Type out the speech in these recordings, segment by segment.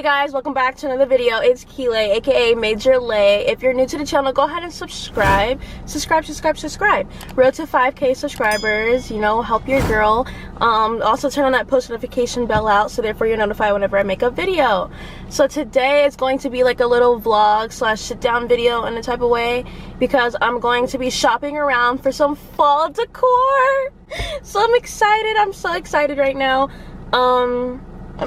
guys, welcome back to another video. It's Kile, aka Major Lay. If you're new to the channel, go ahead and subscribe. Subscribe. Road to 5K subscribers, you know, help your girl. Also turn on that post notification bell out so therefore you're notified whenever I make a video. So today it's going to be like a little vlog slash sit down video in a type of way because I'm going to be shopping around for some fall decor. So I'm excited. I'm so excited right now. I'm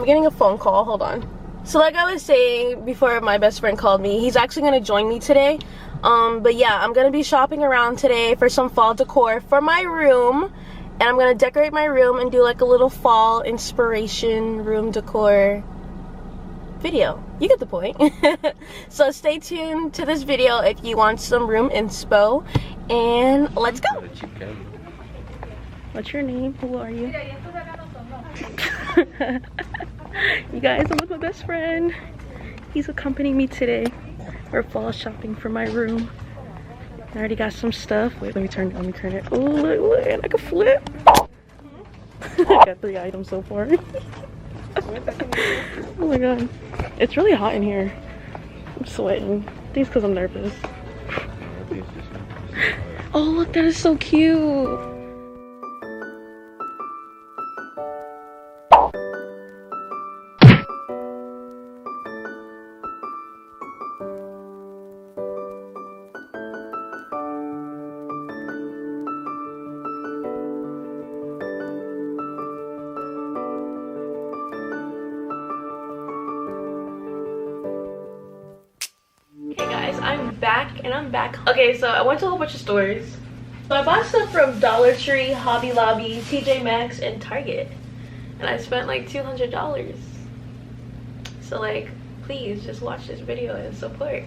getting a phone call. Hold on. So like I was saying before, my best friend called me. He's actually going to join me today. But yeah, I'm going to be shopping around today for some fall decor for my room. And I'm going to decorate my room and do like a little fall inspiration room decor video. You get the point. So stay tuned to this video if you want some room inspo. And let's go. What's your name? Who are you? You guys, I'm with my best friend. He's accompanying me today. We're fall shopping for my room. I already got some stuff. Wait, let me turn it. Oh, look, and I can flip. I got 3 items so far. Oh my god. It's really hot in here. I'm sweating. I think it's because I'm nervous. Oh, look, that is so cute. I'm back. Okay, so I went to a whole bunch of stores. So I bought stuff from Dollar Tree, Hobby Lobby, TJ Maxx, and Target. And I spent like $200. So like, please just watch this video and support.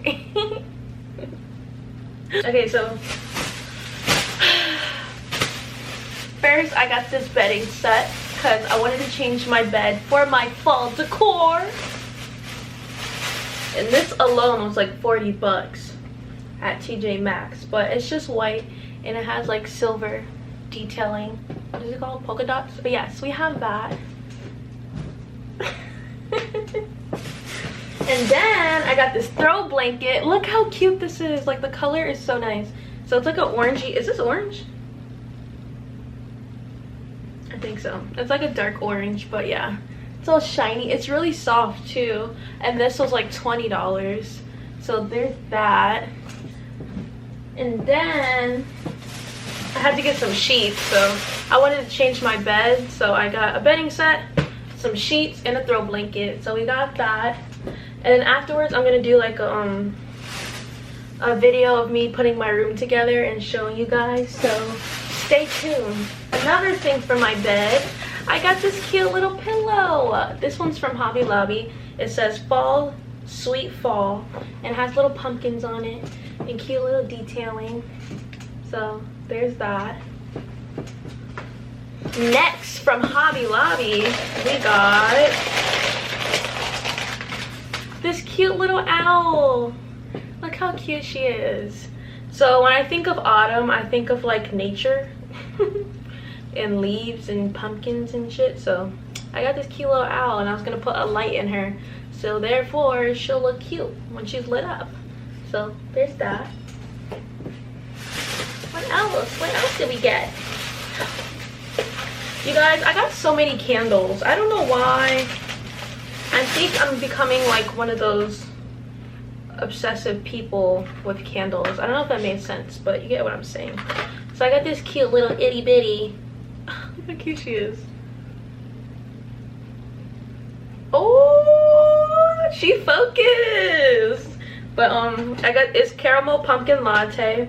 Okay, so first I got this bedding set because I wanted to change my bed for my fall decor. And this alone was like 40 bucks. At TJ Maxx, but it's just white and it has like silver detailing. What is it called? Polka dots? But yes, we have that. And then I got this throw blanket. Look how cute this is. Like the color is so nice. So it's like an orangey. Is this orange? I think so. It's like a dark orange, but yeah. It's all shiny. It's really soft too. And this was like $20. So there's that. And then I had to get some sheets, so I wanted to change my bed, so I got a bedding set, some sheets, and a throw blanket. So we got that. And then afterwards I'm gonna do like a video of me putting my room together and showing you guys, so stay tuned. Another thing for my bed, I got this cute little pillow. This one's from Hobby Lobby. It says fall, sweet fall, and has little pumpkins on it and cute little detailing. So there's that. Next, from Hobby Lobby, we got this cute little owl. Look how cute she is. So when I think of autumn, I think of like nature and leaves and pumpkins and shit. So I got this cute little owl and I was gonna put a light in her, so therefore she'll look cute when she's lit up. So there's that. What else did we get? You guys, I got so many candles. I don't know why. I think I'm becoming like one of those obsessive people with candles. I don't know if that made sense, but you get what I'm saying. So I got this cute little itty bitty. Look how cute she is. Oh, she focused. But I got this caramel pumpkin latte.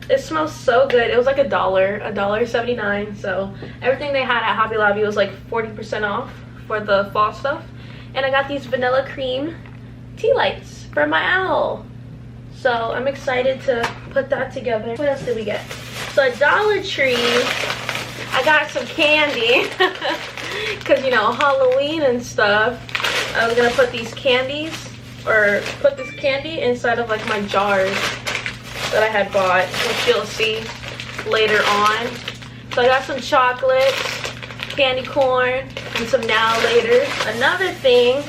It smells so good. It was like $1.79. So everything they had at Hobby Lobby was like 40% off for the fall stuff. And I got these vanilla cream tea lights for my owl. So I'm excited to put that together. What else did we get? So at Dollar Tree, I got some candy. Cause you know, Halloween and stuff. I was gonna put these candies, or put this candy inside of like my jars that I had bought, which you'll see later on. So I got some chocolates, candy corn, and some now laters. Another thing,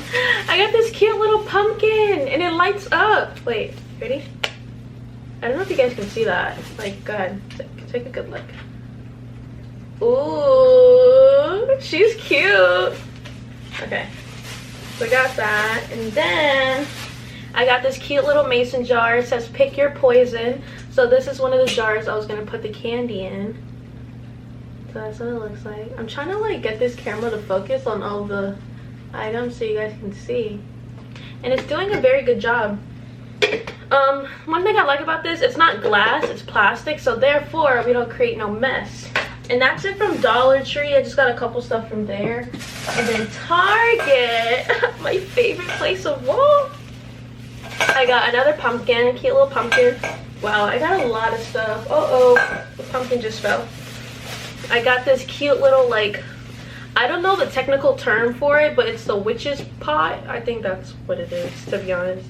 I got this cute little pumpkin and it lights up. Wait, ready? I don't know if you guys can see that. Like, go ahead, take a good look. Ooh, she's cute. Okay, so I got that, and then I got this cute little mason jar. It says pick your poison. So this is one of the jars I was gonna put the candy in. So that's what it looks like. I'm trying to like get this camera to focus on all the items so you guys can see. And it's doing a very good job. One thing I like about this, it's not glass, it's plastic, so therefore we don't create no mess. And that's it from Dollar Tree. I just got a couple stuff from there. And then Target, my favorite place of all. I got another pumpkin, a cute little pumpkin. Wow, I got a lot of stuff. Uh-oh, the pumpkin just fell. I got this cute little, like, I don't know the technical term for it, but it's the witch's pot. I think that's what it is, to be honest.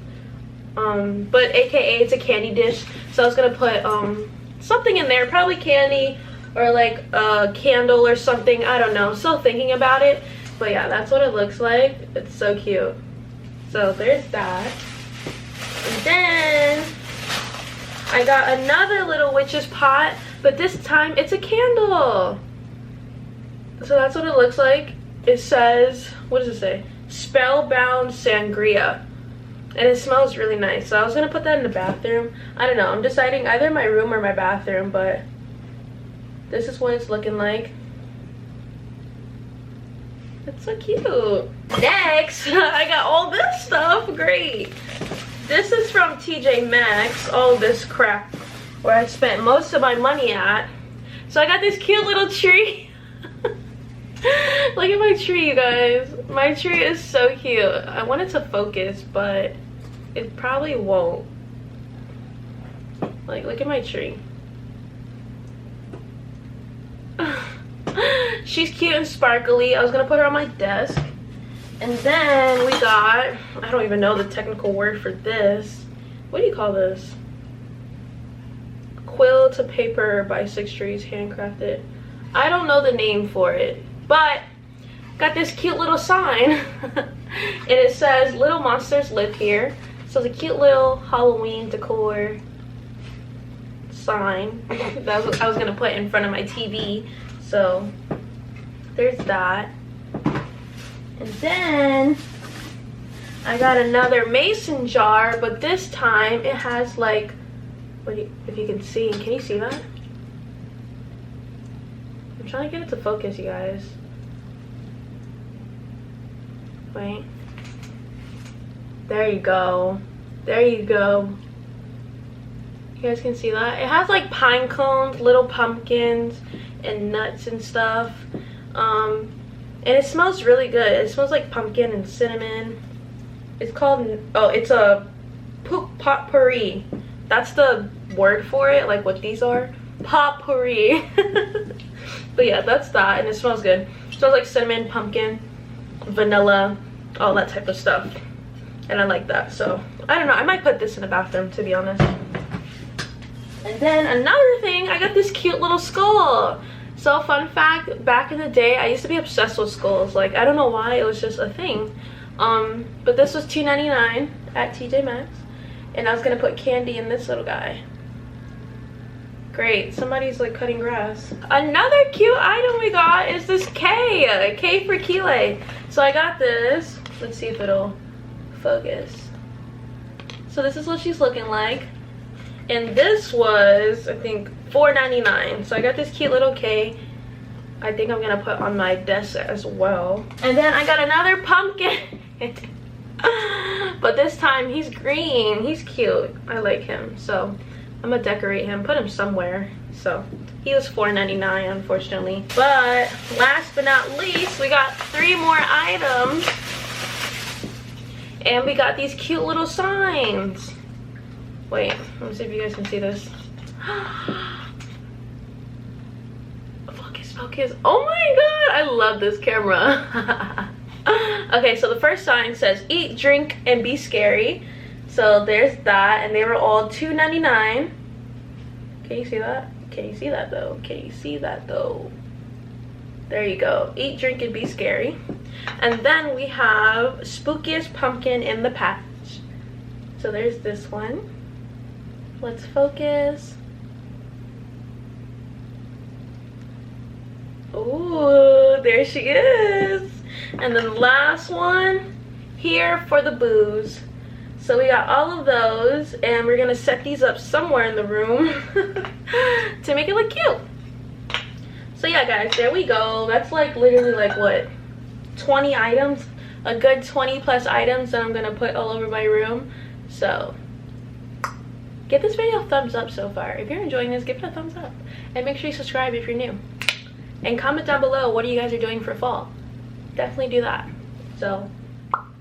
But AKA it's a candy dish. So I was gonna put something in there, probably candy or like a candle or something. I don't know, still thinking about it. But yeah, that's what it looks like. It's so cute. So there's that. And then I got another little witch's pot, but this time it's a candle. So that's what it looks like. It says, what does it say? Spellbound Sangria. And it smells really nice. So I was gonna put that in the bathroom. I don't know, I'm deciding either my room or my bathroom, but this is what it's looking like. It's so cute. Next, I got all this stuff. Great. This is from TJ Maxx, all this crap where I spent most of my money at. So I got this cute little tree. Look at my tree, you guys. My tree is so cute. I want it to focus, but it probably won't. Like, look at my tree. She's cute and sparkly. I was gonna put her on my desk. And then we got, I don't even know the technical word for this. What do you call this? Quill to paper by 6 Trees, handcrafted. I don't know the name for it, but got this cute little sign. And it says, little monsters live here. So it's a cute little Halloween decor sign that I was gonna put in front of my TV. So there's that. And then I got another mason jar, but this time it has like, if you can see, can you see that? I'm trying to get it to focus, you guys. Wait. There you go. There you go. You guys can see that? It has like pine cones, little pumpkins, and nuts and stuff. And it smells really good. It smells like pumpkin and cinnamon. It's called, oh, it's a potpourri. That's the word for it, like what these are. Potpourri. But yeah, that's that, and it smells good. It smells like cinnamon, pumpkin, vanilla, all that type of stuff. And I like that, so I don't know. I might put this in the bathroom, to be honest. And then another thing, I got this cute little skull. So fun fact, back in the day, I used to be obsessed with skulls. Like, I don't know why, it was just a thing. But this was $2.99 at TJ Maxx. And I was gonna put candy in this little guy. Great, somebody's like cutting grass. Another cute item we got is this K. K for Kile. So I got this. Let's see if it'll focus. So this is what she's looking like. And this was, I think, $4.99. So I got this cute little K. I think I'm gonna put on my desk as well. And then I got another pumpkin. But this time he's green. He's cute. I like him. So I'm gonna decorate him, put him somewhere. So he was $4.99, unfortunately. But last but not least, we got 3 more items. And we got these cute little signs. Wait, let me see if you guys can see this. Focus, focus. Oh my god, I love this camera. Okay, so the first sign says eat, drink, and be scary. So there's that, and they were all $2.99. Can you see that? Can you see that though? Can you see that though? There you go. Eat, drink, and be scary. And then we have spookiest pumpkin in the patch. So there's this one. Let's focus. Ooh, there she is. And then the last one, here for the booze. So we got all of those, and we're gonna set these up somewhere in the room to make it look cute. So yeah, guys, there we go. That's like literally like what, 20 items, a good 20 plus items that I'm gonna put all over my room. So give this video a thumbs up so far. If you're enjoying this, give it a thumbs up, and make sure you subscribe if you're new, and comment down below what you guys are doing for fall. Definitely do that. So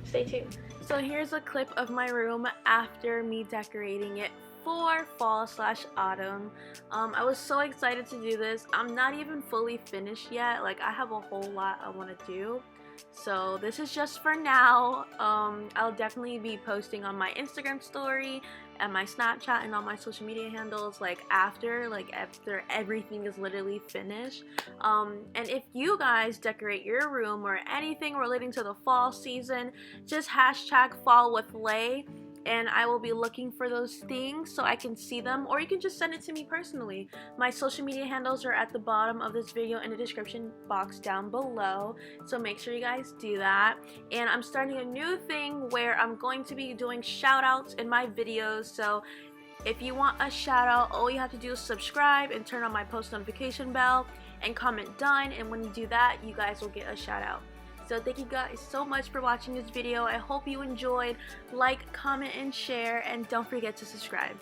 stay tuned. So here's a clip of my room after me decorating it for fall/autumn. I was so excited to do this. I'm not even fully finished yet. Like, I have a whole lot I want to do. So this is just for now. I'll definitely be posting on my Instagram story and my Snapchat and all my social media handles like after everything is literally finished. And if you guys decorate your room or anything relating to the fall season, just hashtag fall with Lay, and I will be looking for those things so I can see them, or you can just send it to me personally. My social media handles are at the bottom of this video in the description box down below, so make sure you guys do that. And I'm starting a new thing where I'm going to be doing shout outs in my videos. So if you want a shout out, all you have to do is subscribe and turn on my post notification bell and comment done, and when you do that, you guys will get a shout out. So thank you guys so much for watching this video. I hope you enjoyed. Like, comment, and share, and don't forget to subscribe.